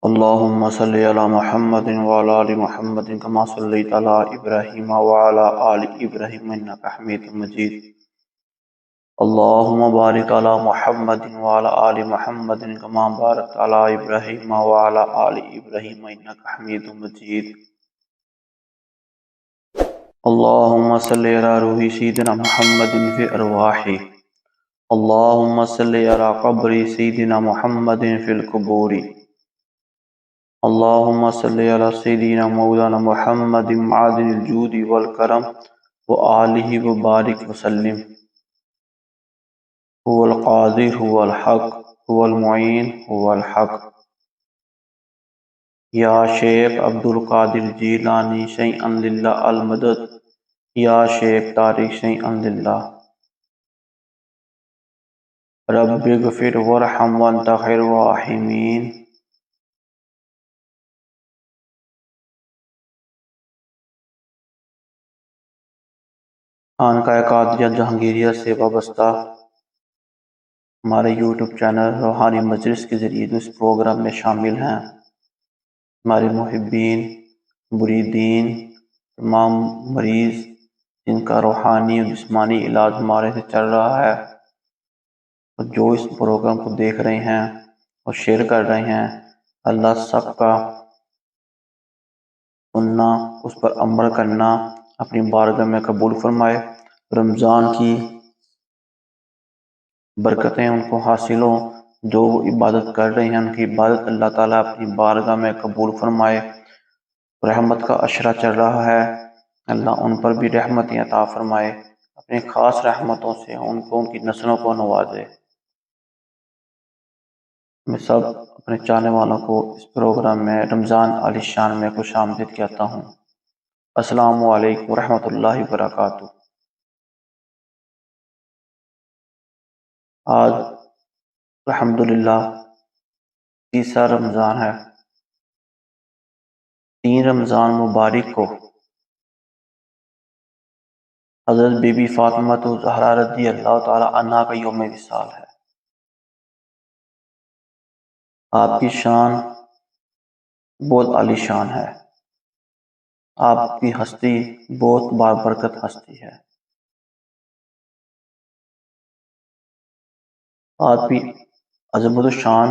اللهم صل على محمد وعلى آل محمد كما صليت على إبراهيم وعلى آل إبراهيم إنك حميد مجيد. اللهم بارك على محمد وعلى آل محمد كما باركت على إبراهيم وعلى آل إبراهيم إنك حميد مجيد. اللهم صل على روح سيدنا محمد في أرواحه. اللهم صل على قبر سيدنا محمد في القبور. اللهم صل على سيدنا مولانا محمد معدن الجود والكرم وآله وبارك وسلم. هو القادر هو الحق هو المعين هو الحق. یا شیخ عبد القادر جیلانی شیئا للہ المدد. یا شیخ طارق شیئا للہ. رب اغفر وارحم وانت خیر الراحمین. خانقاہ قادریہ جہانگیریہ سے وابستہ ہمارے یوٹیوب چینل روحانی مجلس کے ذریعے جو اس پروگرام میں شامل ہیں، ہمارے محبین، مریدین، تمام مریض جن کا روحانی اور جسمانی علاج ہمارے سے چل رہا ہے، اور جو اس پروگرام کو دیکھ رہے ہیں اور شیئر کر رہے ہیں، اللہ سب کا سننا، اس پر عمل کرنا اپنی بارگاہ میں قبول فرمائے. رمضان کی برکتیں ان کو حاصل ہوں، جو وہ عبادت کر رہے ہیں ان کی عبادت اللہ تعالیٰ اپنی بارگاہ میں قبول فرمائے. رحمت کا عشرہ چل رہا ہے، اللہ ان پر بھی رحمتیں عطا فرمائے، اپنی خاص رحمتوں سے ان کو ان کی نسلوں کو نوازے. میں سب اپنے چاہنے والوں کو اس پروگرام میں رمضان عالی شان میں خوش آمدید کہتا ہوں. السلام علیکم ورحمۃ اللہ وبرکاتہ. آج الحمدللہ تیسرا رمضان ہے. 3 رمضان مبارک کو حضرت بی بی فاطمہ زہرا رضی اللہ تعالی عنہا کا یوم وصال ہے. آپ کی شان بہت عالی شان ہے، آپ کی ہستی بہت بابرکت ہستی ہے، آپ کی عظمت و شان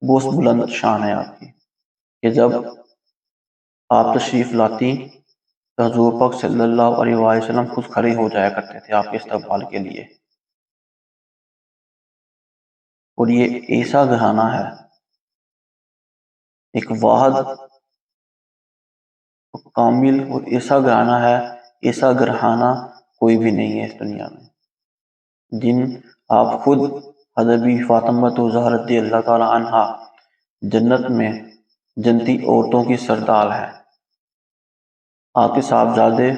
بہت بلند شان ہے آپ کی، کہ جب آپ تشریف لاتی تو حضور پاک صلی اللہ علیہ وآلہ وسلم خود کھڑے ہو جایا کرتے تھے آپ کے استقبال کے لیے. اور یہ ایسا گھرانہ ہے، ایک واحد کامل اور ایسا گھرانہ ہے، ایسا گھرانہ کوئی بھی نہیں ہے اس دنیا میں. جن آپ خود حضرت بی فاطمہ زہرا رضی اللہ تعالی عنہا جنت میں جنتی عورتوں کی سردار ہے. آپ کے صاحبزادے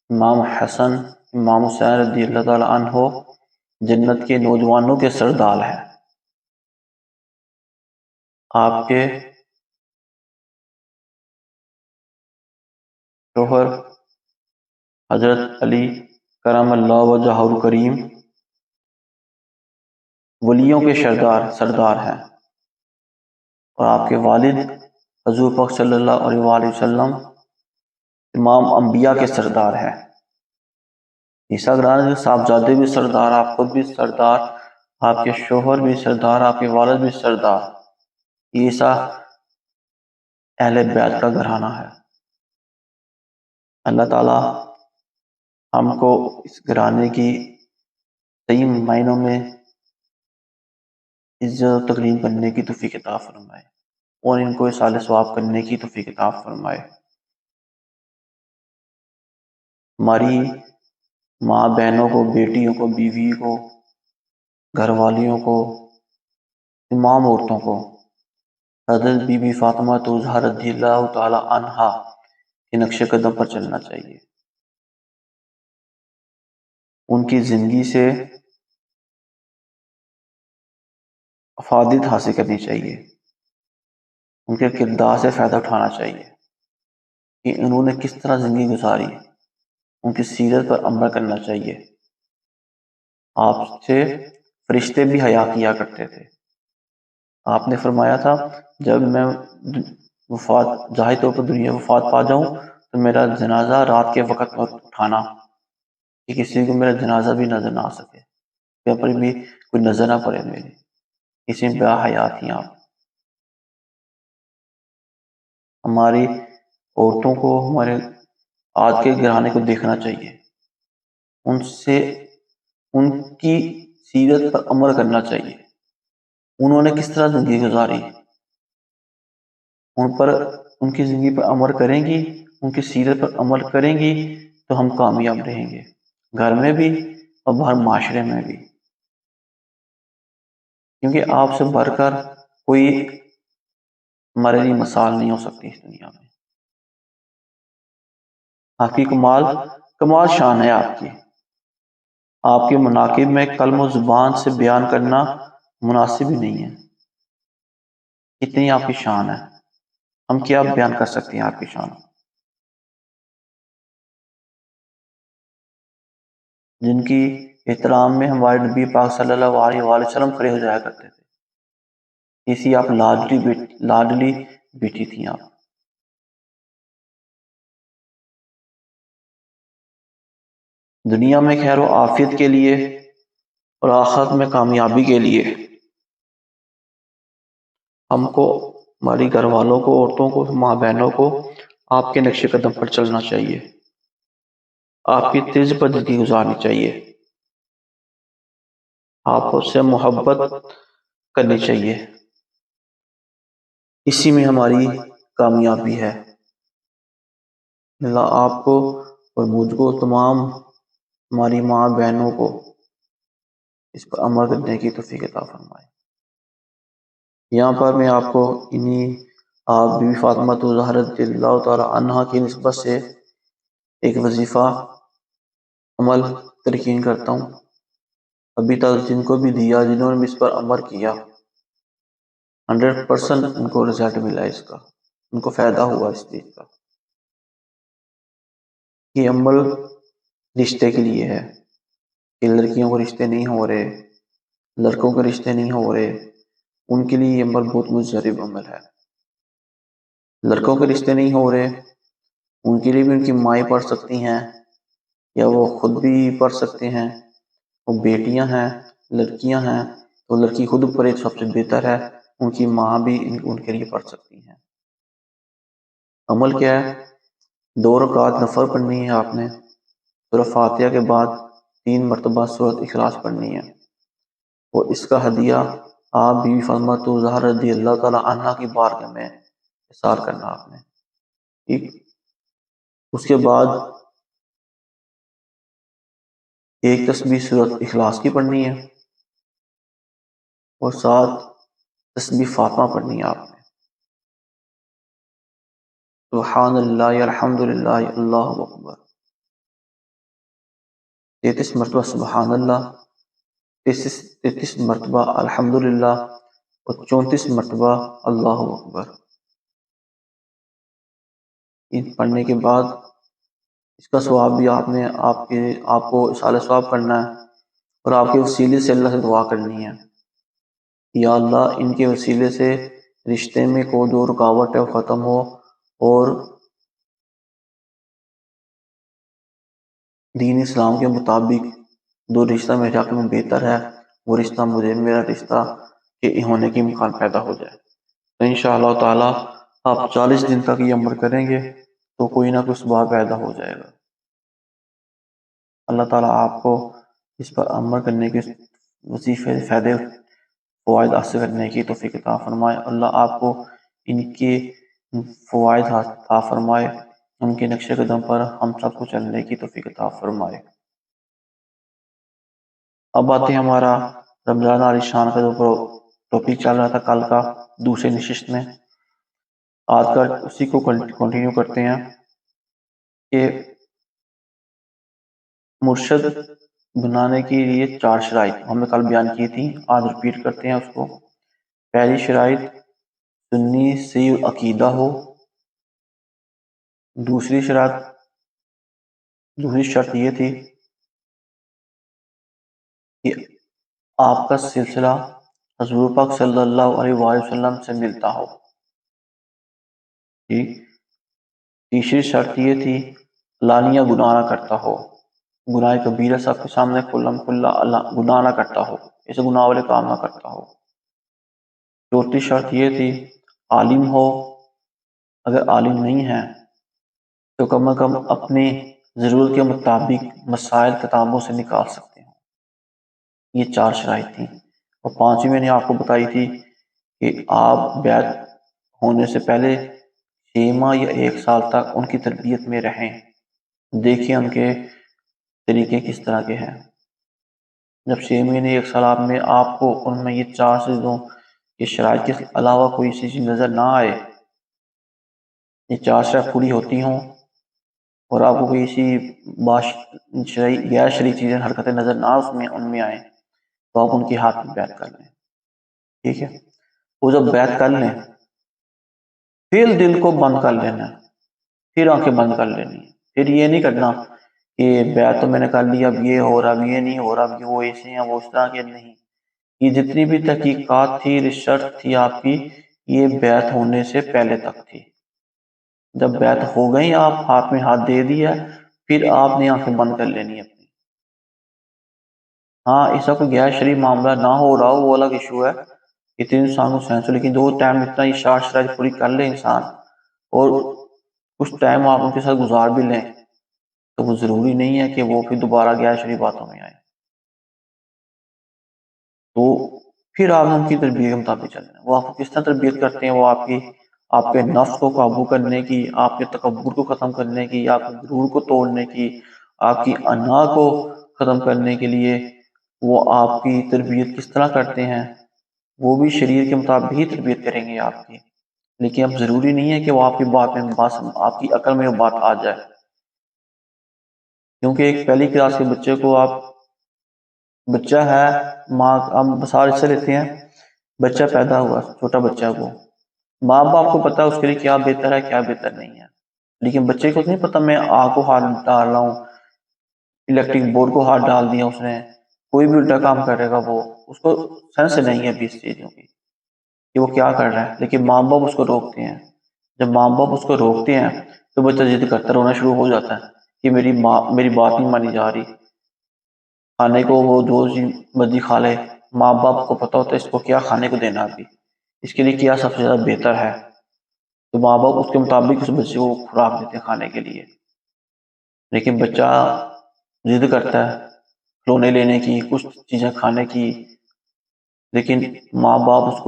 امام حسن امام حسین رضی اللہ تعالی عنہ جنت کے نوجوانوں کے سردار ہیں. آپ کے شوہر حضرت علی کرم اللہ وجہہ الکریم ولیوں کے سردار ہیں، اور آپ کے والد حضور پاک صلی اللہ علیہ وآلہ وسلم امام انبیاء کے سردار ہیں. ایسا گھرانہ صاحبزادے بھی سردار، آپ خود بھی سردار، آپ کے شوہر بھی سردار، آپ کے والد بھی سردار. ایسا اہل بیت کا گھرانہ ہے. اللہ تعالی ہم کو اس گھرانے کی صحیح معنوں میں عزت و تکریم کرنے کی توفیق عطا فرمائے، اور ان کو اصالہ ثواب کرنے کی توفیق عطا فرمائے. ہماری ماں بہنوں کو، بیٹیوں کو، بیوی کو، گھر والیوں کو، تمام عورتوں کو حضرت بی بی فاطمہ زہرا رضی اللہ تعالی عنہا کے نقش قدم پر چلنا چاہیے. ان کی زندگی سے افادیت حاصل کرنی چاہیے، ان کے کردار سے فائدہ اٹھانا چاہیے کہ انہوں نے کس طرح زندگی گزاری، ان کی سیرت پر عمل کرنا چاہیے. آپ سے فرشتے بھی حیا کیا کرتے تھے، آپ نے فرمایا تھا جب میں وفات ظاہری طور پر دنیا وفات پا جاؤں تو میرا جنازہ رات کے وقت مت اٹھانا کہ کسی کو میرا جنازہ بھی نظر نہ آ سکے، یا پر بھی کوئی نظر نہ پڑے میری، اسی میں بیا حیا تھیں آپ۔ ہماری عورتوں کو ہمارے آج کے گھرانے کو دیکھنا چاہیے، ان سے ان کی سیرت پر عمل کرنا چاہیے، انہوں نے کس طرح زندگی گزاری، ان پر ان کی زندگی پر عمل کریں گی، ان کی سیرت پر عمل کریں گی تو ہم کامیاب رہیں گے، گھر میں بھی اور باہر معاشرے میں بھی، کیونکہ آپ سے بڑھ کر کوئی ہمارے لیے مثال نہیں ہو سکتی اس دنیا میں۔ آپ کی کمال شان ہے آپ کی، آپ کے مناقب میں قلم و زبان سے بیان کرنا مناسب ہی نہیں ہے، اتنی آپ کی شان ہے، ہم کیا بیان کر سکتے ہیں آپ کی شان، جن کی احترام میں ہمارے نبی پاک صلی اللہ علیہ وآلہ وسلم کھڑے ہو جایا کرتے تھے، اسی آپ لاڈلی بیٹی تھیں آپ۔ دنیا میں خیر و عافیت کے لیے اور آخرت میں کامیابی کے لیے ہم کو، ہماری گھر والوں کو، عورتوں کو، ماں بہنوں کو آپ کے نقش قدم پر چلنا چاہیے، آپ کی طرز پر زندگی گزارنی چاہیے، آپ سے محبت کرنی چاہیے، اسی میں ہماری کامیابی ہے۔ اللہ آپ کو اور مجھ کو، تمام ہماری ماں بہنوں کو اس پر عمل کرنے کی توفیق عطا فرمائے۔ یہاں پر میں آپ کو آپ بی بی فاطمہ الزہرا رضی اللہ تعالی عنہا کی نسبت سے ایک وظیفہ عمل تلقین کرتا ہوں، ابھی تک جن کو بھی دیا، جنہوں نے بھی اس پر عمل کیا، 100% ان کو رزلٹ ملا اس کا، ان کو فائدہ ہوا اس چیز کا۔ یہ عمل رشتے کے لیے ہے کہ لڑکیوں کو رشتے نہیں ہو رہے، لڑکوں کے رشتے نہیں ہو رہے، ان کے لیے یہ عمل بہت مضر عمل ہے۔ لڑکوں کے رشتے نہیں ہو رہے، ان کے لیے بھی ان کی مائیں پڑھ سکتی ہیں یا وہ خود بھی پڑھ سکتے ہیں، وہ بیٹیاں ہیں، لڑکیاں ہیں تو لڑکی خود پڑھے سب سے بہتر ہے، ان کی ماں بھی ان کے لیے پڑھ سکتی ہیں۔ عمل کیا ہے؟ 2 رکعت نفل پڑھنی ہے آپ نے، سورہ فاتحہ کے بعد 3 مرتبہ سورۃ اخلاص پڑھنی ہے، اور اس کا ہدیہ آپ بی بی فاطمہ الزہرا رضی اللہ تعالی عنہا کی بارگاہ میں احسار کرنا آپ نے، ٹھیک۔ اس کے بعد ایک تسبیح سورۃ اخلاص کی پڑھنی ہے، اور 7 تسبیح فاطمہ پڑھنی ہے آپ نے، سبحان اللہ، الحمدللہ، اللہ اکبر، 33 مرتبہ سبحان اللہ، 33 مرتبہ الحمدللہ، اور 34 مرتبہ اللہ اکبر۔ ان پڑھنے کے بعد اس کا ثواب بھی آپ کو اصالہ ثواب کرنا ہے، اور آپ کے وسیلے سے اللہ سے دعا کرنی ہے، یا اللہ ان کے وسیلے سے رشتے میں کوئی جو رکاوٹ ہے وہ ختم ہو، اور دین اسلام کے مطابق جو رشتہ میرے حق میں بہتر ہے وہ رشتہ میرا رشتہ کے ہونے کی امکان پیدا ہو جائے۔ تو انشاءاللہ تعالی آپ 40 دن تک یہ عمل کریں گے تو کوئی نہ کوئی ثواب پیدا ہو جائے گا۔ اللہ تعالیٰ آپ کو اس پر عمل کرنے کے وظیفے، فائدے، فوائد حاصل کرنے کی توفیق عطا فرمائے۔ اللہ آپ کو ان کے فوائد عطا فرمائے، ان کے نقش قدم پر ہم سب کو چلنے کی توفیق عطا فرمائے۔ اب آتے ہیں ہمارا رمضان علی شان کا جو ٹاپک چل رہا تھا کل کا دوسرے نشست میں، آج کا اسی کو کنٹینیو کرتے ہیں کہ مرشد بنانے کے لیے 4 شرائط ہم نے کل بیان کی تھی، آج ریپیٹ کرتے ہیں اس کو۔ پہلی شرائط سنی صحیح عقیدہ ہو، دوسری شرط یہ تھی کہ آپ کا سلسلہ حضور پاک صلی اللہ علیہ وآلہ وسلم سے ملتا ہو. ٹھیک. تیسری شرط یہ تھی علانیہ گناہ نہ کرتا ہو، گناہ کبیرہ سب کے سامنے کھلم کھلا گناہ نہ کرتا ہو، ایسے گناہ والے کام نہ کرتا ہو. چوتھی شرط یہ تھی عالم ہو، اگر عالم نہیں ہے تو کم از کم اپنی ضرورت کے مطابق مسائل کتابوں سے نکال سکتے ہیں. یہ 4 شرائط تھیں. اور 5ویں میں نے آپ کو بتائی تھی کہ آپ بیعت ہونے سے پہلے 6 ماہ یا 1 سال تک ان کی تربیت میں رہیں، دیکھیں ان کے طریقے کس طرح کے ہیں. جب 6 مہینے 1 سال میں آپ کو ان میں یہ 4 چیزوں یہ شرائط کے علاوہ کوئی چیز نظر نہ آئے، یہ 4 شرائط پوری ہوتی ہوں اور آپ کو کوئی ایسی غیر شرعی چیزیں حرکتیں نظر نہ ان میں آئیں تو آپ ان کی ہاتھ میں بیعت کر لیں. ٹھیک ہے. وہ جب بیعت کر لیں پھر دل کو بند کر لینا، پھر آنکھیں بند کر لینی. پھر یہ نہیں کرنا کہ بیعت تو میں نے کر لی، اب یہ ہو رہا، اب یہ نہیں ہو رہا، اب وہ ایسے ہیں وہ اس طرح کے نہیں. یہ جتنی بھی تحقیقات تھی، ریسرچ تھی آپ کی، یہ بیعت ہونے سے پہلے تک تھی. جب بیعت ہو گئی، آپ ہاتھ میں ہاتھ دے دیا، پھر آپ نے آنکھیں بند کر لینی اپنی. ہاں ایسا کوئی غیر شرعی معاملہ نہ ہو رہا ہو وہ الگ ایشو ہے، اتنے انسان کو سینس ہو، لیکن 2 ٹائم اتنا یہ 4 شرائط پوری کر لے انسان اور کچھ ٹائم آپ ان کے ساتھ گزار بھی لیں تو وہ ضروری نہیں ہے کہ وہ پھر دوبارہ غیر شرعی باتوں میں آئے. تو پھر آپ نے ان کی تربیت کے مطابق چلنا ہے. وہ آپ کو کس طرح تربیت کرتے ہیں؟ وہ آپ کے نفس کو قابو کرنے کی، آپ کے تکبر کو ختم کرنے کی، آپ کے غرور کو توڑنے کی، آپ کی انا کو ختم کرنے کے لیے وہ آپ کی تربیت کس طرح کرتے ہیں. وہ بھی شریعت کے مطابق ہی تربیت کریں گے آپ کی، لیکن اب ضروری نہیں ہے کہ وہ آپ کی بات میں آپ کی عقل میں وہ بات آ جائے. کیونکہ ایک پہلی کلاس کے بچے کو آپ بچہ ہے، ماں ہم مثال سے لیتے ہیں، بچہ پیدا ہوا چھوٹا بچہ، وہ ماں باپ کو پتا ہے اس کے لیے کیا بہتر ہے کیا بہتر نہیں ہے، لیکن بچے کو نہیں پتا میں آگ کو ہاتھ ڈال رہا ہوں، الیکٹرک بورڈ کو ہاتھ ڈال دیا اس نے، کوئی بھی الٹا کام کرے گا، وہ اس کو سینس نہیں ہے 20 چیزوں کی کہ وہ کیا کر رہا ہے. لیکن ماں باپ اس کو روکتے ہیں. جب ماں باپ اس کو روکتے ہیں تو بچہ ضد کرتا رونا شروع ہو جاتا ہے کہ میری بات نہیں مانی جا رہی. کھانے کو وہ جو مرضی کھا لے، ماں باپ کو پتا ہوتا ہے اس کو کیا کھانے کو دینا، ابھی اس کے لیے کیا سب سے زیادہ بہتر ہے، تو ماں باپ اس کے مطابق اس بچے کو خوراک دیتے ہیں کھانے کے لیے. لیکن بچہ ضد کرتا ہے کھلونے لینے کی، کچھ چیزیں کھانے کی، لیکن ماں باپ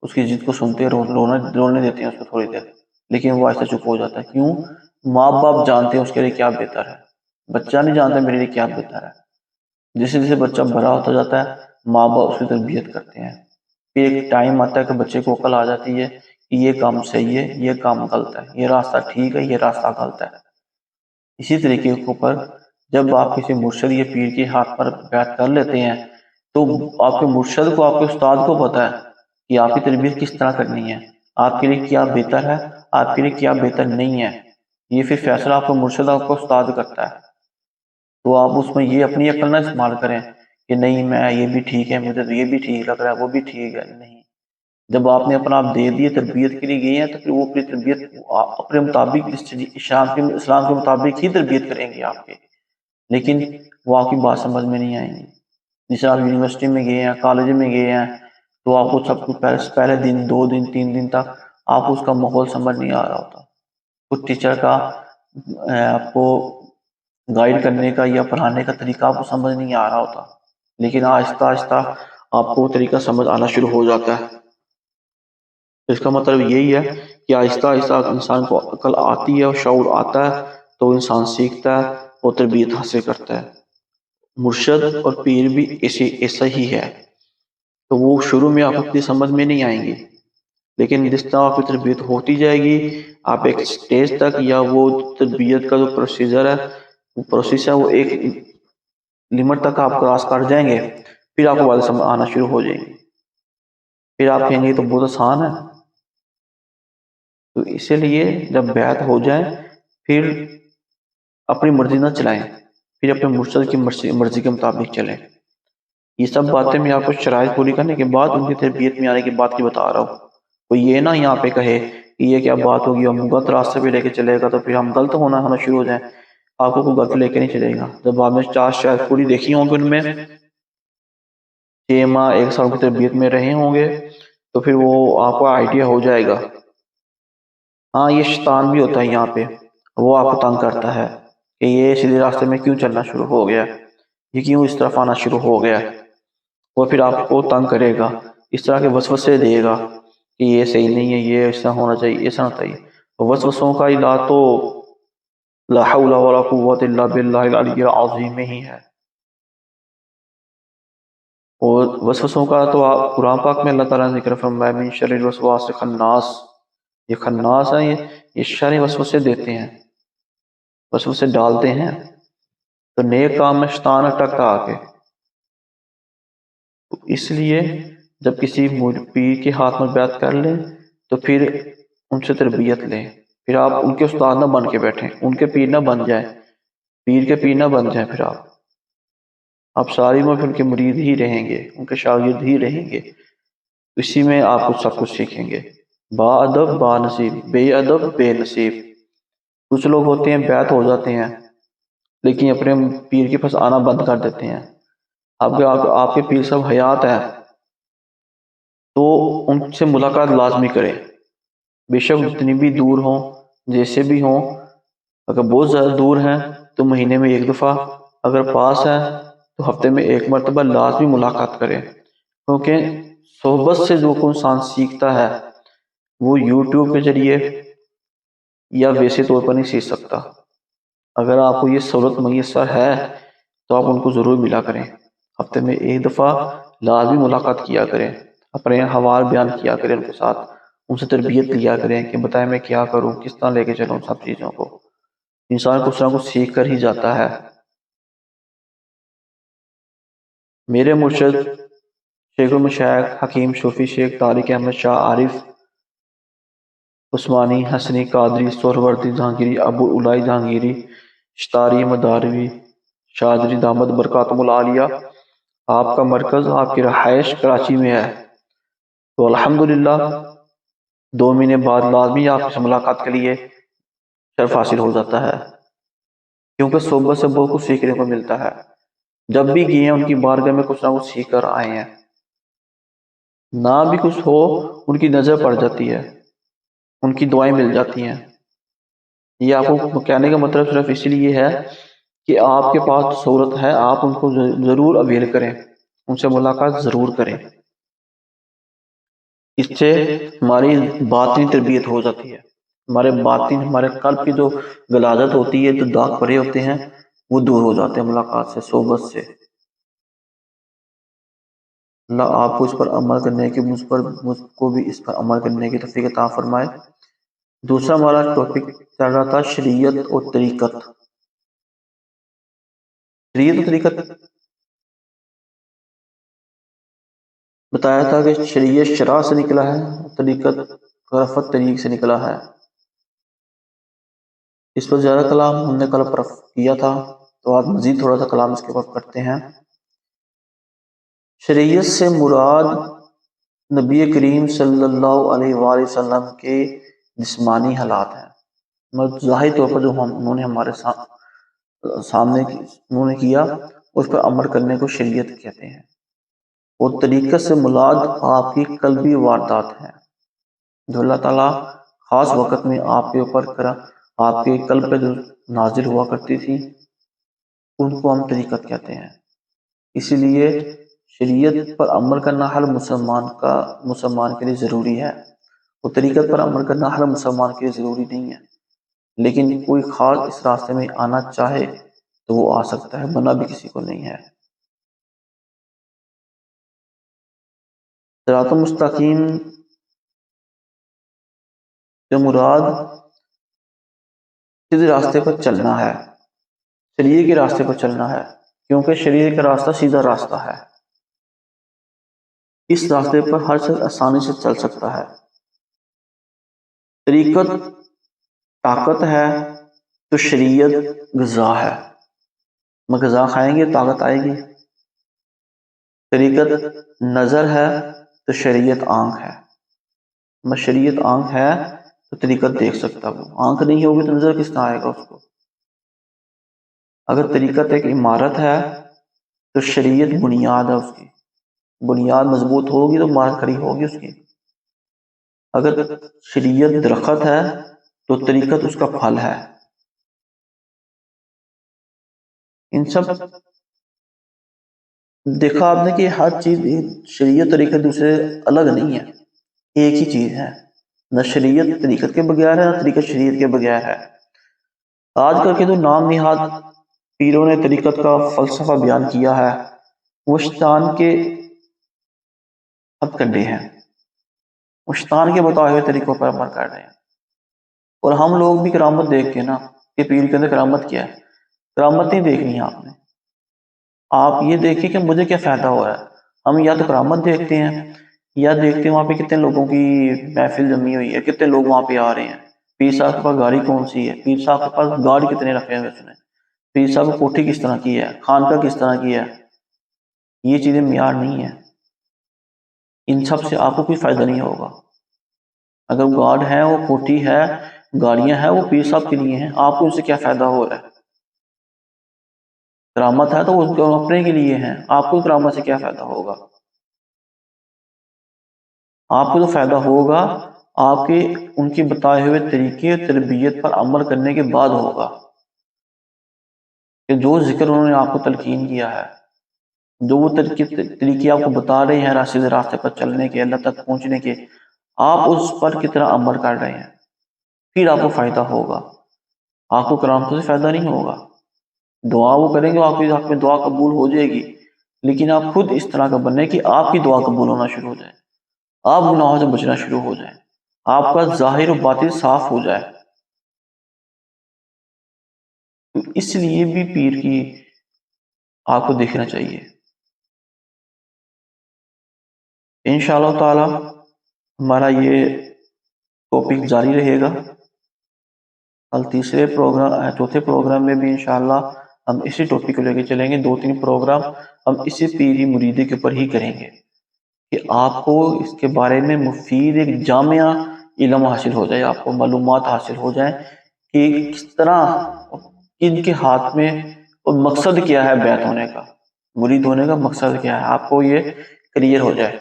اس کی ضد کو سنتے رونے دیتے ہیں اس کو تھوڑی دیر، لیکن وہ ایسا چپ ہو جاتا ہے. کیوں؟ ماں باپ جانتے ہیں اس کے لیے کیا بہتر ہے، بچہ نہیں جانتا میرے لیے کیا بہتر ہے. جیسے جیسے بچہ بڑا ہوتا جاتا ہے ماں باپ اس کی تربیت کرتے ہیں. پھر ایک ٹائم آتا ہے کہ بچے کو عقل آ جاتی ہے کہ یہ کام صحیح ہے، یہ کام غلط ہے، یہ راستہ ٹھیک ہے، یہ راستہ غلط ہے. اسی طریقے کے اوپر جب آپ کسی مرشد یا پیر کے ہاتھ پر بیعت کر لیتے ہیں تو آپ کے مرشد کو، آپ کے استاد کو پتا ہے کہ آپ کی تربیت کس طرح کرنی ہے، آپ کے لیے کیا بہتر ہے، آپ کے لیے کیا بہتر نہیں ہے. یہ پھر فیصلہ آپ کا مرشد، آپ کا استاد کرتا ہے. تو آپ اس میں یہ اپنی عقل نہ استعمال کریں کہ نہیں میں یہ بھی ٹھیک ہے، مجھے تو یہ بھی ٹھیک لگ رہا ہے، وہ بھی ٹھیک ہے. نہیں، جب آپ نے اپنا آپ دے دیے تربیت کے لیے گئے ہیں تو پھر وہ اپنی تربیت اپنے مطابق اسلام کے مطابق ہی تربیت کریں گے آپ کے، لیکن وہ آپ کی بات سمجھ میں نہیں آئیں گی. جیسے آپ یونیورسٹی میں گئے ہیں، کالج میں گئے ہیں، تو آپ کو سب کچھ پہلے دن 2 دن 3 دن تک آپ کو اس کا ماحول سمجھ نہیں آ رہا ہوتا. کچھ ٹیچر کا آپ کو گائیڈ کرنے کا یا پڑھانے کا طریقہ آپ کو سمجھ نہیں آ رہا ہوتا، لیکن آہستہ آہستہ آپ کو وہ طریقہ سمجھ آنا شروع ہو جاتا ہے. اس کا مطلب یہی ہے کہ آہستہ آہستہ انسان کو عقل آتی ہے اور شعور آتا ہے تو انسان سیکھتا ہے اور تربیت حاصل کرتا ہے. مرشد اور پیر بھی ایسا ہی ہے. تو وہ شروع میں آپ کو سمجھ میں نہیں آئیں گے، لیکن جس طرح آپ کی تربیت ہوتی جائے گی آپ ایک سٹیج تک، یا وہ تربیت کا جو پروسیجر ہے، وہ پروسیس ہے، وہ ایک لمٹ تک آپ کراس کر جائیں گے، پھر آپ کو بات سمجھ آنا شروع ہو جائیں گی. پھر آپ کہیں گے تو بہت آسان ہے. تو اسی لیے جب بیعت ہو جائے پھر اپنی مرضی نہ چلائیں، پھر اپنے مرشد کی مرضی کے مطابق چلیں. یہ سب باتیں میں آپ کو شرائط پوری کرنے کے بعد ان کی تربیت میں آنے کی بات کی بتا رہا ہوں. کوئی یہ نہ یہاں پہ کہے کہ یہ کیا بات ہوگی، ہم غلط راستے پہ لے کے چلے گا تو پھر ہم غلط ہونا شروع ہو جائیں. آپ کو کوئی غلط لے کے نہیں چلے گا. جب آپ نے 4 شرائط پوری دیکھی ہوں گے، ان میں 6 ماہ 1 سال کی تربیت میں رہے ہوں گے، تو پھر وہ آپ کو آئیڈیا ہو جائے گا. ہاں یہ شیطان بھی ہوتا ہے یہاں پہ، وہ آپ کو تنگ کرتا ہے کہ یہ سیدھے راستے میں کیوں چلنا شروع ہو گیا، یہ کیوں اس طرف آنا شروع ہو گیا. وہ پھر آپ کو تنگ کرے گا، اس طرح کے وسوسے دے گا کہ یہ صحیح نہیں ہے، یہ ایسا ہونا چاہیے، ایسا ہونا چاہیے. وسوسوں کا علاج تو لا حول ولا قوت الا باللہ العلی العظیم میں ہی ہے. اور وسوسوں کا تو آپ قرآن پاک میں اللہ تعالیٰ نے ذکر فرمایا من شر الوسواس الخناس. یہ خناس ہیں، یہ شر وسوسے دیتے ہیں، وسوسے ڈالتے ہیں. تو نیک کام میں شیطان اٹکتا آ کے. اس لیے جب کسی پیر کے ہاتھ میں بیعت کر لیں تو پھر ان سے تربیت لیں. پھر آپ ان کے استاد نہ بن کے بیٹھیں، ان کے پیر نہ بن جائیں، پیر کے پیر نہ بن جائیں. پھر آپ ساری عمر پھر ان کے مرید ہی رہیں گے، ان کے شاگرد ہی رہیں گے. اسی میں آپ کو سب کچھ سیکھیں گے. با ادب با نصیب، بے ادب بے نصیب. کچھ لوگ ہوتے ہیں بیعت ہو جاتے ہیں لیکن اپنے پیر کے پاس آنا بند کر دیتے ہیں. آپ کے پیر صاحب حیات ہیں تو ان سے ملاقات لازمی کریں. بے شک جتنی بھی دور ہوں، جیسے بھی ہوں. اگر بہت زیادہ دور ہیں تو مہینے میں 1 دفعہ، اگر پاس ہیں تو ہفتے میں 1 مرتبہ لازمی ملاقات کریں. کیونکہ صحبت سے جو کوئی انسان سیکھتا ہے وہ یوٹیوب کے ذریعے یا ویسے طور پر نہیں سیکھ سکتا. اگر آپ کو یہ سہولت میسر ہے تو آپ ان کو ضرور ملا کریں. ہفتے میں 1 دفعہ لازمی ملاقات کیا کریں، اپنے حوال بیان کیا کریں، ان کے ساتھ ان سے تربیت لیا کریں کہ بتائیں میں کیا کروں، کس طرح لے کے چلوں. سب چیزوں کو انسان کچھ نہ کچھ سیکھ کر ہی جاتا ہے. میرے مرشد شیخ المشائخ حکیم صوفی شیخ طارق احمد شاہ عارف عثمانی حسنی قادری سہروردی جہانگیری ابو الائی جہانگیری شتاری مداروی شادری دامت برکاتم العالیہ، آپ کا مرکز، آپ کی رہائش کراچی میں ہے. تو الحمدللہ 2 مہینے بعد لازمی آپ سے ملاقات کے لیے شرف حاصل ہو جاتا ہے. کیونکہ صحبت سے بہت کچھ سیکھنے کو ملتا ہے. جب بھی گئے ہیں ان کی بارگاہ میں کچھ نہ کچھ سیکھ کر آئے ہیں. نہ بھی کچھ ہو ان کی نظر پڑ جاتی ہے، ان کی دعائیں مل جاتی ہیں. یہ آپ کو کہنے کا مطلب صرف اس لیے ہے کہ آپ کے پاس سہولت ہے، آپ ان کو ضرور اویل کریں، ان سے ملاقات ضرور کریں. اس سے ہماری باطنی تربیت ہو جاتی ہے. ہمارے باطن، ہمارے قلب کی جو غلاظت ہوتی ہے، جو داغ پڑے ہوتے ہیں، وہ دور ہو جاتے ہیں ملاقات سے، صحبت سے. اللہ آپ کو اس پر عمل کرنے کی، مجھ کو بھی اس پر عمل کرنے کی توفیق عطا فرمائے. دوسرا ہمارا ٹاپک چل رہا تھا شریعت اور طریقت. شریعت اور طریقت بتایا تھا کہ شریعت شرع سے نکلا ہے، طریقت رفت طریق سے نکلا ہے. اس پر زیادہ کلام ہم نے کل پر کیا تھا، تو آج مزید تھوڑا سا کلام اس کے اوپر کرتے ہیں. شریعت سے مراد نبی کریم صلی اللہ علیہ وآلہ وسلم کے جسمانی حالات ہیں. ظاہری طور پر جو انہوں نے ہمارے سامنے انہوں نے کیا، اس پر عمل کرنے کو شریعت کہتے ہیں. اور طریقت سے مراد آپ کی قلبی واردات ہیں، جو اللہ تعالیٰ خاص وقت میں آپ کے اوپر آپ کے قلب پہ جو نازل ہوا کرتی تھی، ان کو ہم طریقت کہتے ہیں. اسی لیے شریعت پر عمل کرنا ہر مسلمان کے لیے ضروری ہے، اور طریقت پر عمل کرنا ہر مسلمان کے لیے ضروری نہیں ہے. لیکن کوئی خاص اس راستے میں آنا چاہے تو وہ آ سکتا ہے، منع بھی کسی کو نہیں ہے. صراط مستقیم سے مراد سیدھے راستے پر چلنا ہے، شریعت کے راستے پر چلنا ہے. کیونکہ شریعت کا راستہ سیدھا راستہ ہے، اس راستے پر ہر شخص آسانی سے چل سکتا ہے. طریقت طاقت ہے تو شریعت، غذا ہے. ہم غذا کھائیں گے طاقت آئے گی. طریقت نظر ہے تو شریعت آنکھ ہے، شریعت آنکھ ہے تو طریقت دیکھ سکتا، وہ آنکھ نہیں ہوگی تو نظر کس طرح آئے گا اس کو؟ اگر طریقت ایک عمارت ہے تو شریعت بنیاد ہے، اس کی بنیاد مضبوط ہوگی تو عمارت کھڑی ہوگی اس کی۔ اگر شریعت درخت ہے تو طریقت اس کا پھل ہے۔ ان سب دیکھا آپ نے کہ ہر چیز شریعت طریقت دوسرے الگ نہیں ہے، ایک ہی چیز ہے، نہ شریعت طریقت کے بغیر ہے نہ طریقت شریعت کے بغیر ہے۔ آج کل کے جو نام نہاد پیروں نے طریقت کا فلسفہ بیان کیا ہے وہ شیطان کے ہتھ کنڈے ہیں، وہ شیطان کے بتائے ہوئے طریقوں پر عمل کر رہے ہیں۔ اور ہم لوگ بھی کرامت دیکھ کے نا کہ پیر کے اندر کرامت کیا ہے، کرامت نہیں دیکھنی ہے آپ نے، آپ یہ دیکھیں کہ مجھے کیا فائدہ ہو رہا ہے۔ ہم یا تو کرامت دیکھتے ہیں یا دیکھتے ہیں وہاں پہ کتنے لوگوں کی محفل جمی ہوئی ہے، کتنے لوگ وہاں پہ آ رہے ہیں، پیر صاحب کے پاس گاڑی کون سی ہے، پیر صاحب کے پاس گاڑی کتنے رکھے ہوئے اس نے، پیر صاحب کو کوٹھی کس طرح کی ہے، خانقاہ کس طرح کی ہے۔ یہ چیزیں معیار نہیں ہیں، ان سب سے آپ کو کوئی فائدہ نہیں ہوگا۔ اگر گارڈ ہے، وہ کوٹھی ہے، گاڑیاں ہیں، وہ پیر صاحب کے لیے ہیں، آپ کو ان سے کیا فائدہ ہو رہا ہے؟ کرامت ہے تو وہ اپنے کے لیے ہیں، آپ کو کرامت سے کیا فائدہ ہوگا؟ آپ کو تو فائدہ ہوگا آپ کے ان کی بتائے ہوئے طریقے تربیت پر عمل کرنے کے بعد ہوگا، کہ جو ذکر انہوں نے آپ کو تلقین کیا ہے، جو وہ طریقے آپ کو بتا رہے ہیں راستے پر چلنے کے، اللہ تک پہنچنے کے، آپ اس پر کتنا عمل کر رہے ہیں، پھر آپ کو فائدہ ہوگا۔ آپ کو کرامتوں سے فائدہ نہیں ہوگا۔ دعا وہ کریں گے، آپ کی حق میں دعا قبول ہو جائے گی، لیکن آپ خود اس طرح کا بنیں کہ آپ کی دعا قبول ہونا شروع ہو جائے، آپ گناہوں سے بچنا شروع ہو جائیں، آپ کا ظاہر و باطن صاف ہو جائے۔ اس لیے بھی پیر کی آپ کو دیکھنا چاہیے۔ انشاءاللہ تعالی ہمارا یہ ٹاپک جاری رہے گا، کل چوتھے پروگرام میں بھی انشاءاللہ ہم اسی ٹاپک کو لے کے چلیں گے۔ 2-3 پروگرام ہم اسی پیری مریدی کے اوپر ہی کریں گے کہ آپ کو اس کے بارے میں مفید ایک جامعہ علم حاصل ہو جائے، آپ کو معلومات حاصل ہو جائیں کہ کس طرح ان کے ہاتھ میں، اور مقصد کیا ہے بیعت ہونے کا، مرید ہونے کا مقصد کیا ہے، آپ کو یہ کلیئر ہو جائے۔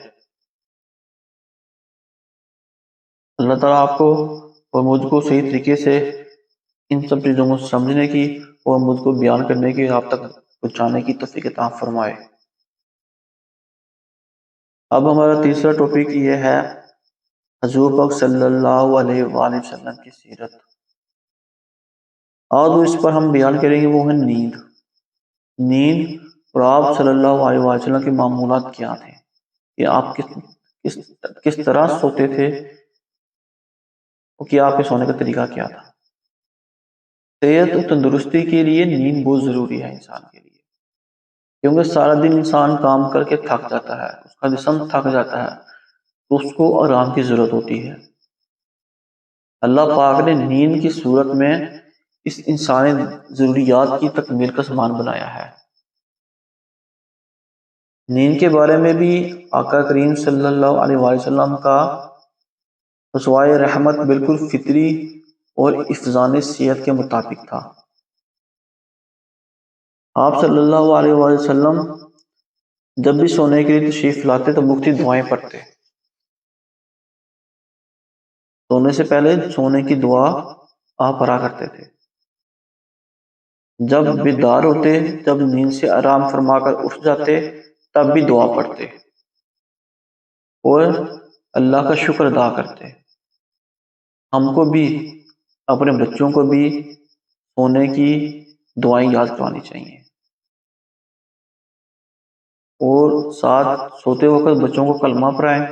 اللہ تعالیٰ آپ کو اور مجھ کو صحیح طریقے سے ان سب چیزوں کو سمجھنے کی اور مجھ کو بیان کرنے کی، آپ تک پہنچانے کی توفیق عطا فرمائے۔ اب ہمارا تیسرا ٹاپک یہ ہے حضور پاک صلی اللہ علیہ وآلہ وسلم کی سیرت، اور اس پر ہم بیان کریں گے وہ ہے نیند اور آپ صلی اللہ علیہ وآلہ وسلم کے معمولات کیا تھے، کہ آپ کس طرح سوتے تھے، کہ آپ کے سونے کا طریقہ کیا تھا۔ صحت اور تندرستی کے لیے نیند بہت ضروری ہے انسان کے لیے، کیونکہ سارا دن انسان کام کر کے تھک جاتا ہے، اس کا جسم تھک جاتا ہے، تو اس کو آرام کی ضرورت ہوتی ہے۔ اللہ پاک نے نیند کی صورت میں اس انسانی ضروریات کی تکمیل کا سامان بنایا ہے۔ نیند کے بارے میں بھی آقا کریم صلی اللہ علیہ وسلم کا اسوائے رحمت بالکل فطری اور افزان صحت کے مطابق تھا۔ آپ صلی اللہ علیہ وسلم جب بھی سونے کے لیے تشریف لاتے تو مختلف دعائیں پڑھتے، سونے سے پہلے سونے کی دعا آپ پڑھا کرتے تھے، جب بیدار ہوتے، جب نیند سے آرام فرما کر اٹھ جاتے تب بھی دعا پڑھتے اور اللہ کا شکر ادا کرتے۔ ہم کو بھی اپنے بچوں کو بھی سونے کی دعائیں یاد کروانی چاہیے، اور ساتھ سوتے وقت بچوں کو کلمہ پڑھائیں،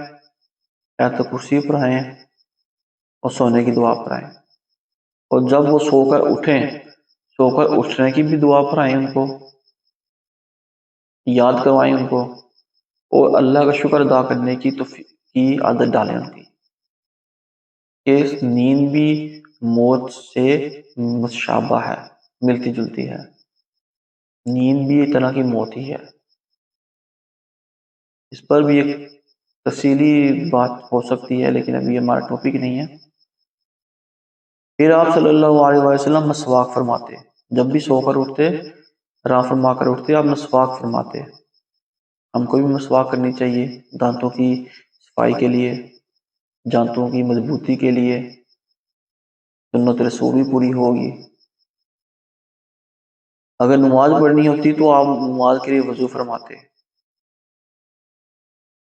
آیت کرسی پڑھائیں اور سونے کی دعا پڑھائیں، اور جب وہ سو کر اٹھنے کی بھی دعا پڑھائیں، ان کو یاد کروائیں، ان کو، اور اللہ کا شکر ادا کرنے کی عادت ڈالیں ان کی، کہ نیند بھی موت سے مشابہ ہے، ملتی جلتی ہے، نیند بھی ایک طرح کی موت ہی ہے۔ اس پر بھی ایک تفصیلی بات ہو سکتی ہے، لیکن ابھی ہمارا ٹاپک نہیں ہے۔ پھر آپ صلی اللہ علیہ وسلم مسواک فرماتے، جب بھی سو کر اٹھتے، آرام فرما کر اٹھتے، آپ مسواک فرماتے۔ ہم کو بھی مسواک کرنی چاہیے دانتوں کی صفائی کے لیے، دانتوں کی مضبوطی کے لیے، سنت رسول بھی پوری ہوگی۔ اگر نماز پڑھنی ہوتی تو آپ نماز کے لیے وضو فرماتے۔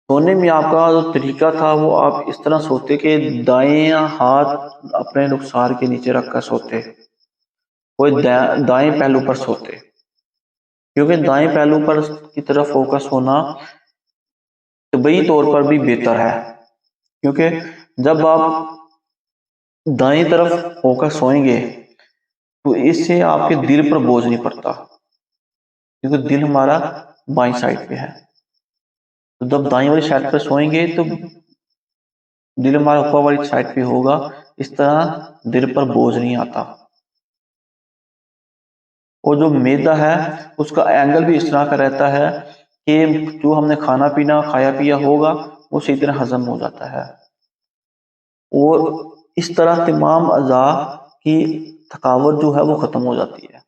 سونے میں آپ کا جو طریقہ تھا وہ آپ اس طرح سوتے کہ دائیں ہاتھ اپنے رخسار کے نیچے رکھ کر سوتے، وہ دائیں پہلو پر سوتے، کیونکہ دائیں پہلو پر کی طرف ہو کر سونا طبعی طور پر بھی بہتر ہے، کیونکہ جب آپ دائیں طرف ہو کر سوئیں گے تو اس سے آپ کے دل پر بوجھ نہیں پڑتا، کیونکہ دل ہمارا بائیں سائڈ پہ ہے۔ تو جب دائیں والی سائڈ پہ سوئیں گے تو دل ہمارا اوپر والی سائڈ پہ ہوگا، اس طرح دل پر بوجھ نہیں آتا۔ اور جو معدہ ہے اس کا اینگل بھی اس طرح کا رہتا ہے کہ جو ہم نے کھانا پینا کھایا پیا ہوگا وہ صحیح طرح ہضم ہو جاتا ہے، اور اس طرح تمام اعضاء کی تھکاوٹ جو ہے وہ ختم ہو جاتی ہے،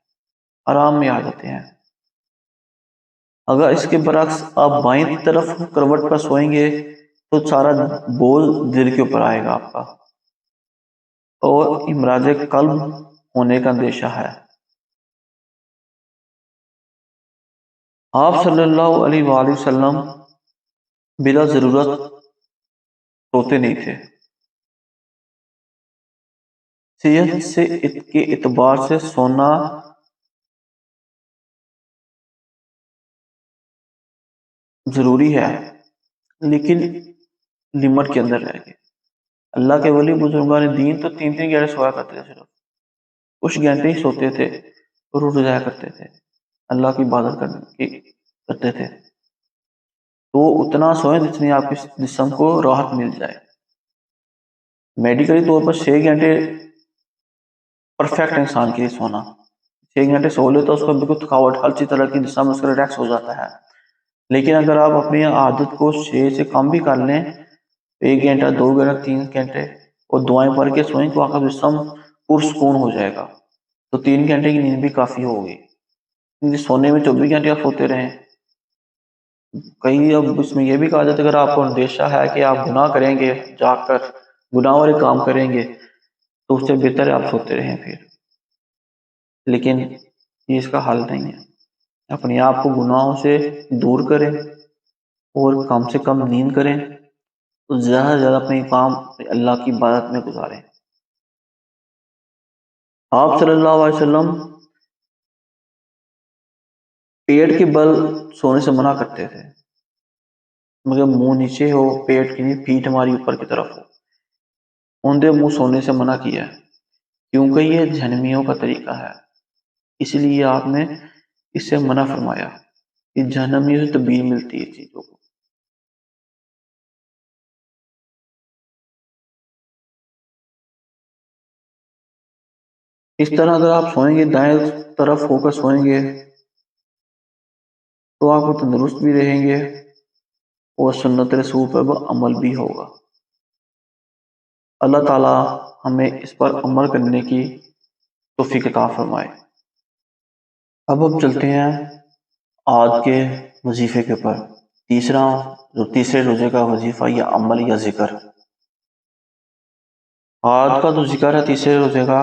آرام میں آ جاتے ہیں۔ اگر اس کے برعکس آپ بائیں طرف کروٹ پر سوئیں گے تو سارا بوجھ دل کے اوپر آئے گا آپ کا، اور امراض قلب ہونے کا اندیشہ ہے۔ آپ صلی اللہ علیہ وآلہ وسلم بلا ضرورت سوتے نہیں تھے۔ صحت کے اعتبار سے سونا ضروری ہے، لیکن لمٹ کے اندر رہ کے۔ اللہ کے ولی بزرگان دین تو 3 گھنٹے سویا کرتے تھے، صرف کچھ گھنٹے ہی سوتے تھے اور اٹھ جایا کرتے تھے، اللہ کی عبادت کرتے تھے۔ تو اتنا سوئیں جتنی آپ کے جسم کو راحت مل جائے۔ میڈیکلی طور پر 6 گھنٹے پرفیکٹ انسان کے لیے سونا، 6 گھنٹے سو لے تو اس کو بالکل تھکاوٹ ہر چیز طرح کی جسم اس کا ریلیکس ہو جاتا ہے۔ لیکن اگر آپ اپنی عادت کو 6 سے کم بھی کر لیں، 1 گھنٹہ 2 گھنٹہ 3 گھنٹے اور دعائیں پڑھ کے سوئیں تو آپ کا جسم پرسکون ہو جائے گا، تو 3 گھنٹے کی نیند بھی کافی ہوگی، کیونکہ سونے میں 24 گھنٹے آپ سوتے رہیں۔ کہیں اب اس میں یہ بھی کہا جاتا ہے اگر آپ کو اندیشہ ہے کہ آپ گناہ کریں گے، جاگ کر گناہ والے کام کریں گے، تو اس سے بہتر ہے آپ سوتے رہیں پھر، لیکن یہ اس کا حل نہیں ہے۔ اپنے آپ کو گناہوں سے دور کریں اور کم سے کم نیند کریں، تو زیادہ سے زیادہ اپنے کام اللہ کی عبادت میں گزاریں۔ آپ صلی اللہ علیہ وسلم پیٹ کے بل سونے سے منع کرتے تھے، مگر منہ نیچے ہو، پیٹ کی نہیں، پیٹھ ہماری اوپر کی طرف ہو، اوندے منہ سونے سے منع کیا ہے، کیونکہ یہ جہنمیوں کا طریقہ ہے، اس لیے آپ نے اس سے منع فرمایا۔ یہ جہنمیوں سے تبدیل ملتی ہے چیزوں کو۔ اس طرح اگر آپ سوئیں گے، دائیں طرف ہو کر سوئیں گے تو آپ کو تندرست بھی رہیں گے اور سنت رسول پر عمل بھی ہوگا۔ اللہ تعالی ہمیں اس پر عمل کرنے کی توفیق عطا فرمائے۔ اب ہم چلتے ہیں آج کے وظیفے کے اوپر۔ تیسرے روزے کا وظیفہ یا عمل یا ذکر۔ آج کا جو ذکر ہے تیسرے روزے کا،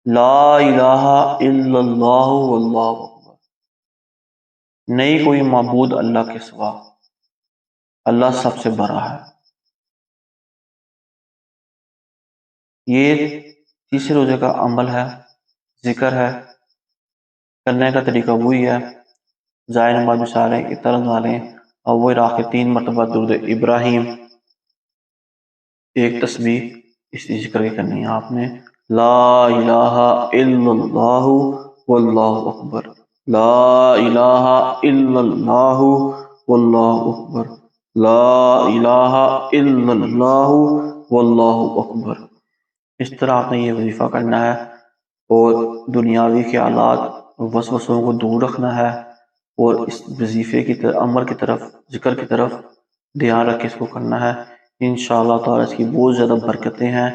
لا الہ الا اللہ واللہ اکبر، نہیں کوئی معبود اللہ کے سوا، اللہ سب سے بڑا ہے۔ یہ تیسرے روزے کا عمل ہے، ذکر ہے۔ کرنے کا طریقہ وہی ہے، زائن نماز بچھالیں، اطر ڈالیں اور وہ راہ کے 3 مرتبہ درود ابراہیم، ایک تسبیح اس ذکر کی کرنی ہے آپ نے، لا الہ الا اللہ واللہ اکبر، لا الہ الا اللہ واللہ اکبر، لا الہ الا اللہ واللہ اکبر۔ اس طرح آپ نے یہ وظیفہ کرنا ہے اور دنیاوی خیالات وسوسوں کو دور رکھنا ہے اور اس وظیفے کی طرف، امر کی طرف، ذکر کی طرف دھیان رکھ کے اس کو کرنا ہے۔ انشاءاللہ تعالیٰ اس کی بہت زیادہ برکتیں ہیں۔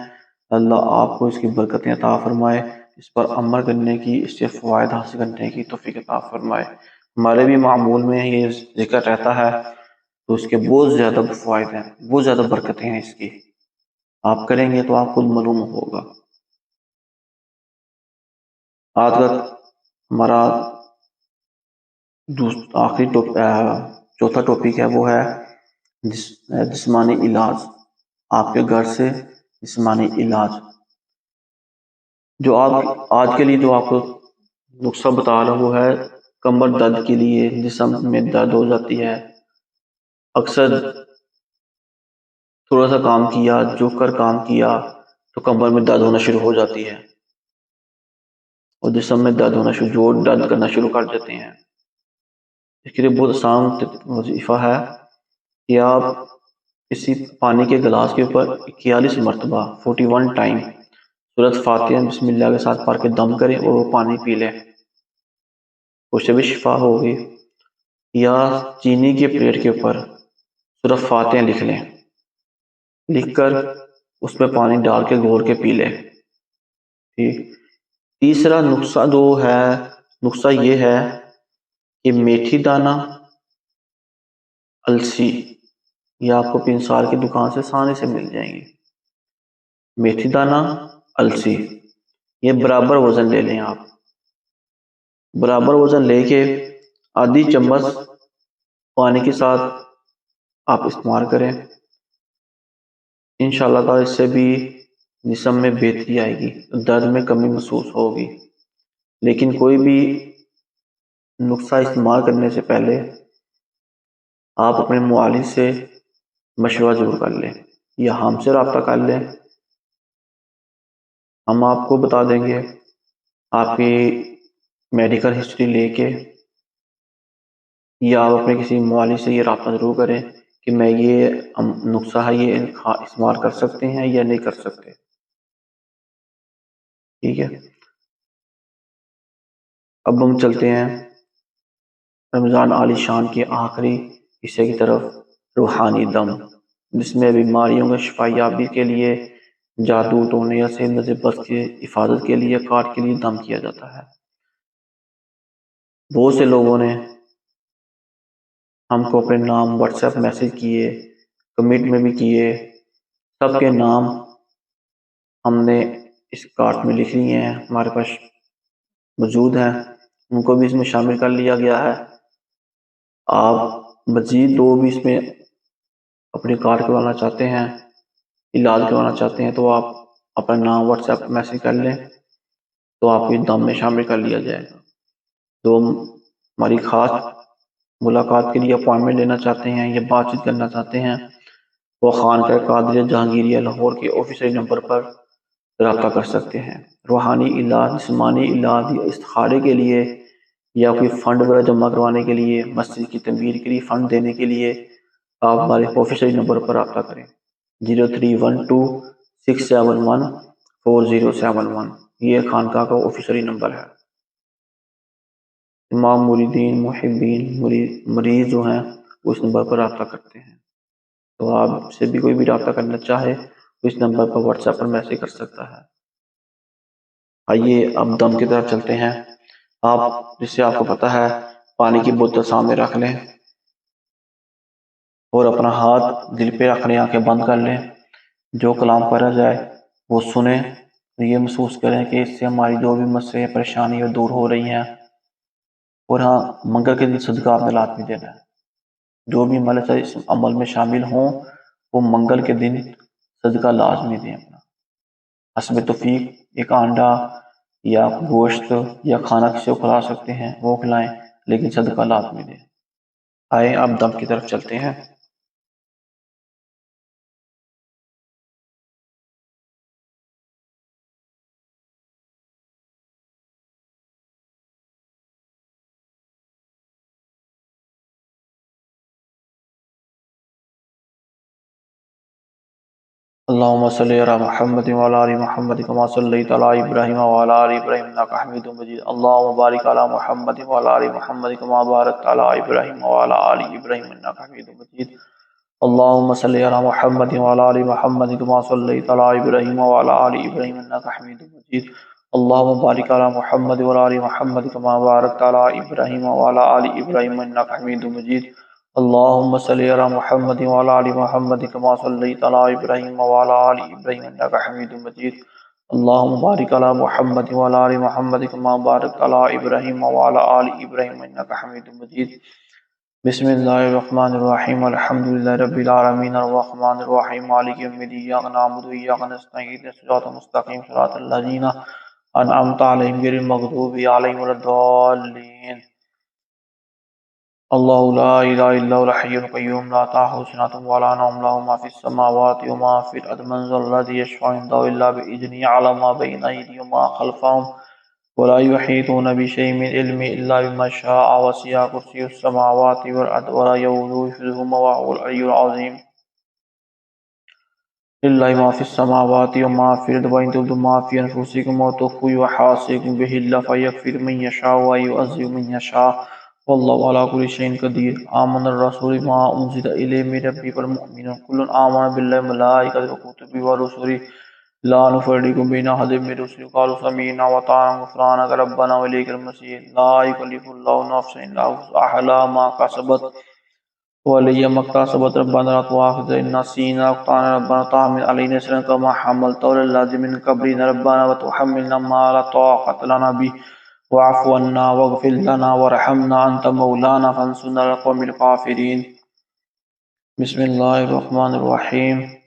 اللہ آپ کو اس کی برکتیں عطا فرمائے، اس پر عمل کرنے کی، اس سے فوائد حاصل کرنے کی توفیق عطا فرمائے۔ ہمارے بھی معمول میں یہ ذکر رہتا ہے تو اس کے بہت زیادہ فوائد ہیں، بہت زیادہ برکتیں ہیں اس کی، آپ کریں گے تو آپ خود معلوم ہوگا۔ آج کا ہمارا آخری چوتھا ٹاپک ہے، وہ ہے جسمانی علاج۔ آپ کے گھر سے جسمانی علاج، جو آپ آج کے لیے جو آپ کو نسخہ بتا رہا ہوں وہ ہے کمر درد کے لیے، جسم میں درد ہو جاتی ہے، اکثر تھوڑا سا کام کیا، جھک کر کام کیا تو کمر میں درد ہونا شروع ہو جاتی ہے، اور جسم میں درد ہونا شروع، جوڑ درد کرنا شروع کر دیتے ہیں۔ اس کے لیے بہت آسان وظیفہ ہے کہ آپ کسی پانی کے گلاس کے اوپر 41 مرتبہ 41 ٹائم سورۃ فاتحہ بسم اللہ کے ساتھ پڑھ کے دم کریں اور وہ پانی پی لیں، اس سے بھی شفا ہوگی۔ یا چینی کے پلیٹ کے اوپر سورۃ فاتحہ لکھ لیں، لکھ کر اس میں پانی ڈال کے گھول کے پی لیں۔ ٹھیک۔ تیسرا نسخہ جو ہے، نسخہ یہ ہے کہ میتھی دانہ، السی، یہ آپ کو پنسار کی دکان سے آسانی سے مل جائیں گی۔ میتھی دانہ، السی، یہ برابر وزن لے لیں آپ، برابر وزن لے کے آدھی چمچ پانی کے ساتھ آپ استعمال کریں۔ انشاءاللہ تعالی اس سے بھی جسم میں بہتری آئے گی، درد میں کمی محسوس ہوگی۔ لیکن کوئی بھی نسخہ استعمال کرنے سے پہلے آپ اپنے معالج سے مشورہ ضرور کر لیں، یا ہم سے رابطہ کر لیں، ہم آپ کو بتا دیں گے آپ کی میڈیکل ہسٹری لے کے، یا آپ اپنے کسی معالج سے یہ رابطہ ضرور کریں کہ میں یہ نسخہ ہے یہ استعمال کر سکتے ہیں یا نہیں کر سکتے۔ ٹھیک ہے۔ اب ہم چلتے ہیں رمضان عالی شان کے آخری حصے کی طرف، روحانی دم، جس میں بیماریوں کے شفا یابی کے لیے، جادو ٹونے یا سے بس کی حفاظت کے لیے، کاٹ کے لیے دم کیا جاتا ہے۔ بہت سے لوگوں نے ہم کو اپنے نام واٹس ایپ میسج کیے، کمنٹ میں بھی کیے، سب کے نام ہم نے اس کارٹ میں لکھ لیے ہیں، ہمارے پاس موجود ہیں، ان کو بھی اس میں شامل کر لیا گیا ہے۔ آپ مزید دو بھی اس میں اپنی کارڈ کروانا چاہتے ہیں، علاج کروانا چاہتے ہیں، تو آپ اپنا نام واٹس ایپ میسج کر لیں تو آپ کو دم میں شامل کر لیا جائے گا۔ تو ہماری خاص ملاقات کے لیے اپوائنٹمنٹ لینا چاہتے ہیں یا بات چیت کرنا چاہتے ہیں، وہ خانقاہ قادریہ جہانگیریہ لاہور کے آفیشیل نمبر پر رابطہ کر سکتے ہیں۔ روحانی علاج، جسمانی علاج یا استخارے کے لیے، یا کوئی فنڈ وغیرہ جمع کروانے کے لیے، مسجد کی تعمیر کے لیے فنڈ دینے کے لیے، آپ ہمارے آفیشیل نمبر پر رابطہ کریں، 0312671407، یہ خانقاہ کا آفیشیل نمبر ہے۔ تمام مریدین، محبین، مریض جو ہیں وہ اس نمبر پر رابطہ کرتے ہیں، تو آپ سے بھی کوئی بھی رابطہ کرنا چاہے تو اس نمبر پر واٹس ایپ پر میسج کر سکتا ہے۔ آئیے اب دم کی طرف چلتے ہیں۔ آپ جس سے آپ کو پتہ ہے پانی کی بوتل سامنے رکھ لیں اور اپنا ہاتھ دل پہ رکھ لیں، آنکھیں بند کر لیں، جو کلام پڑھا جائے وہ سنیں، یہ محسوس کریں کہ اس سے ہماری جو بھی مسئلے پریشانی دور ہو رہی ہیں۔ اور ہاں، منگل کے دن صدقہ آپ نے لازمی دینا ہے، جو بھی ہمارے اس عمل میں شامل ہوں وہ منگل کے دن صدقہ لازمی دیں اپنا، حسب توفیق ایک انڈا یا گوشت یا کھانا کسی کو کھلا سکتے ہیں وہ کھلائیں، لیکن صدقہ لازمی دیں۔ آئیں اب دم کی طرف چلتے ہیں۔ اللهم صل على محمد وعلى ال محمد كما صليت على ابراهيم وعلى ال ابراهيم انك حميد مجيد اللهم بارك على محمد وعلى ال محمد كما باركت على ابراهيم وعلى ال ابراهيم انك حميد مجيد اللهم صل على محمد وعلى ال محمد كما صليت على ابراهيم وعلى ال ابراهيم انك حميد مجيد اللهم بارك على محمد وعلى ال محمد كما باركت على ابراهيم وعلى ال ابراهيم انك حميد مجيد اللهم صل على محمد وعلى ال محمد كما صليت على ابراهيم وعلى ال ابراهيم انك حميد مجيد اللهم بارك على محمد وعلى ال محمد كما باركت على ابراهيم وعلى ال ابراهيم انك حميد مجيد بسم الله الرحمن الرحيم الحمد لله رب العالمين الرحمن الرحيم مالك يوم الدين إياك نعبد وإياك نستعين صراط المستقيم صراط الذين أنعمت عليهم غير المغضوب عليهم ولا الضالين الله لا إله إلا هو الحي القيوم لا تأخذه سنة ولا نوم له ما في السماوات وما في الأرض من ذا الذي يشفع عنده إلا بإذنه يعلم ما بين أيديهم وما خلفهم ولا يحيطون بشيء من علمه إلا بما شاء وسع كرسيه السماوات والأرض ولا يؤوده حفظهما وهو العلي العظيم لله ما في السماوات وما في الأرض وإن تبدوا ما في أنفسكم وتخفوه يحاسبكم به الله فيغفر من يشاء ويعذب من يشاء والله على كل شيء قدير آمن الرسول ما أنزل إليه من ربه والمؤمنون كل آمن بالله وملائكته وكتبه ورسله لا نفرق بين أحد من رسله قالوا سمعنا وأطعنا غفرانك ربنا وإليك المصير لا يكلف الله نفسا إلا وسعها ما كسبت ولي ما اكتسبت ربنا لا تؤاخذنا إن نسينا أخطأنا ربنا تحمل علينا إصرا كما حملته على الذين من قبلنا ربنا وتحملنا ما لا طاقة لنا به واعف عنا واغفر لنا وارحمنا أنت مولانا فانصرنا على القوم الكافرين بسم الله الرحمن الرحيم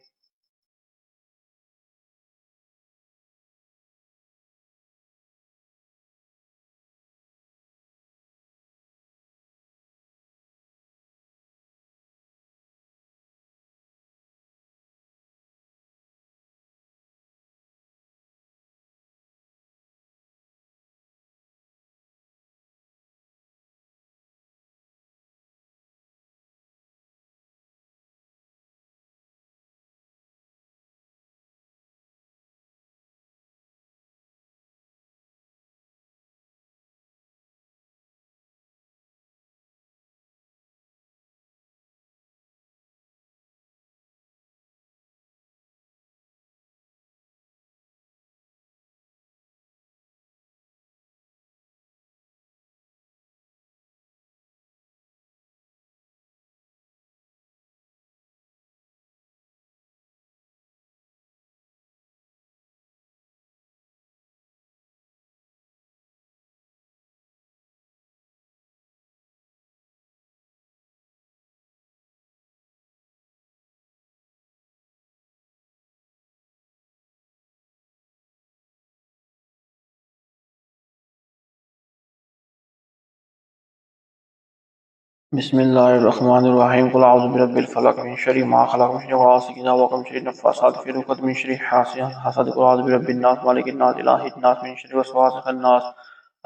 بسم الله الرحمن الرحيم قل أعوذ برب الفلق من شر ما خلق من شر غاسق إذا وقب من شر النفاثات في العقد من شر حاسد قل أعوذ برب الناس مالك الناس إله الناس من شر وسواس الناس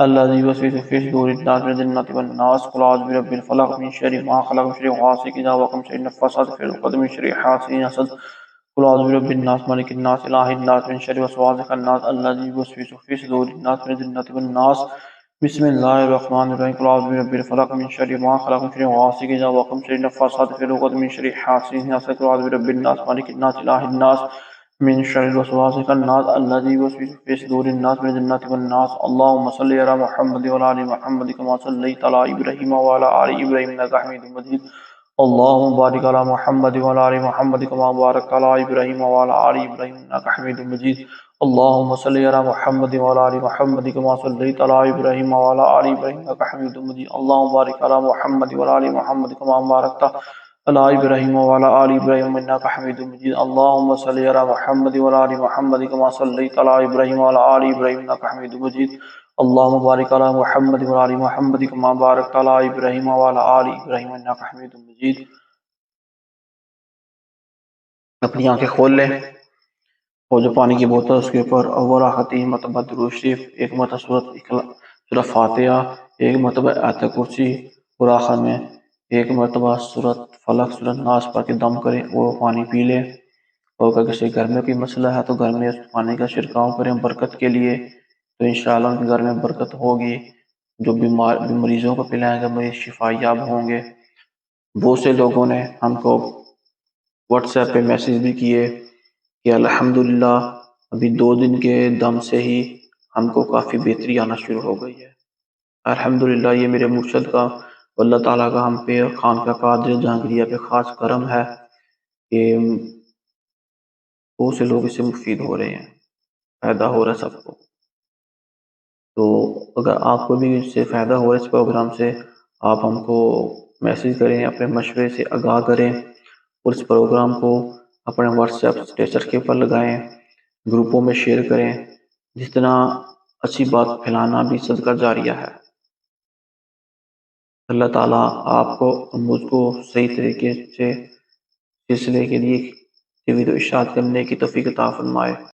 الذي يوسوس في صدور الناس من الجنة والناس قل أعوذ برب الفلق من شر ما خلق من شر غاسق إذا وقب من شر النفاثات في العقد من شر حاسد قل أعوذ برب الناس مالك الناس إله الناس من شر وسواس الناس الذي يوسوس في صدور الناس من الجنة والناس بسم الله الرحمن الرحيم قل أعوذ برب الفلق من شر ما خلق من شر غاسق إذا وقب من شر النفاثات في العقد من شر حاسد إذا حسد قل أعوذ برب الناس مالك الناس إله الناس من شر الوسواس الناس الذي يوسوس في صدور الناس من الجنة والناس اللهم صل على محمد وعلى آل محمد كما صليت على إبراهيم وعلى آل إبراهيم إنك حميد مجيد اللهم بارك على محمد وعلى آل محمد كما باركت على إبراهيم وعلى آل إبراهيم إنك حميد مجيد اللهم صل على محمد وعلى آل محمد كما صليت على إبراهيم وعلى آل إبراهيم إنك حميد مجيد اللهم بارك على محمد وعلى آل محمد كما باركت على إبراهيم وعلى آل إبراهيم إنك حميد مجيد اللهم صل على محمد وعلى آل محمد كما صليت على إبراهيم وعلى آل إبراهيم إنك حميد مجيد اللهم بارك على محمد وعلى آل محمد كما باركت على إبراهيم وعلى آل إبراهيم إنك حميد مجيد اپنی آنکھیں کھول لیں اور جو پانی کی بوتل اس کے اوپر اول آخر 3 مرتبہ درود شریف، ایک مرتبہ سورۃ فاتحہ، ایک مرتبہ آیت کرسی اور آخر میں ایک مرتبہ سورۃ فلق سورۃ ناس پڑھ کے دم کریں وہ پانی پی لیں اور اگر کسی گھر میں کوئی مسئلہ ہے تو گھر میں اس پانی کا چھڑکاؤ کریں برکت کے لیے، تو انشاءاللہ ان کے گھر میں برکت ہوگی۔ جو مریضوں کو پلائیں گے مریض شفا یاب ہوں گے۔ بہت سے لوگوں نے ہم کو واٹس ایپ پہ میسیج بھی کیے کہ الحمدللہ ابھی 2 دن کے دم سے ہی ہم کو کافی بہتری آنا شروع ہو گئی ہے۔ الحمدللہ یہ میرے مرشد کا، اللہ تعالیٰ کا ہم پہ، خان کا قادر جہانگیریہ پہ خاص کرم ہے کہ بہت سے لوگ اس سے مفید ہو رہے ہیں، فائدہ ہو رہا ہے سب کو۔ تو اگر آپ کو بھی اس سے فائدہ ہو رہا ہے اس پروگرام سے، آپ ہم کو میسیج کریں، اپنے مشورے سے آگاہ کریں، اور اس پروگرام کو اپنے واٹس ایپ اسٹیٹس کے اوپر لگائیں، گروپوں میں شیئر کریں۔ جتنا اچھی بات پھیلانا بھی صدقہ جاریہ ہے۔ اللہ تعالیٰ آپ کو مجھ کو صحیح طریقے سے سلسلے کے لیے ارشاد کرنے کی توفیق عطا فرمائے۔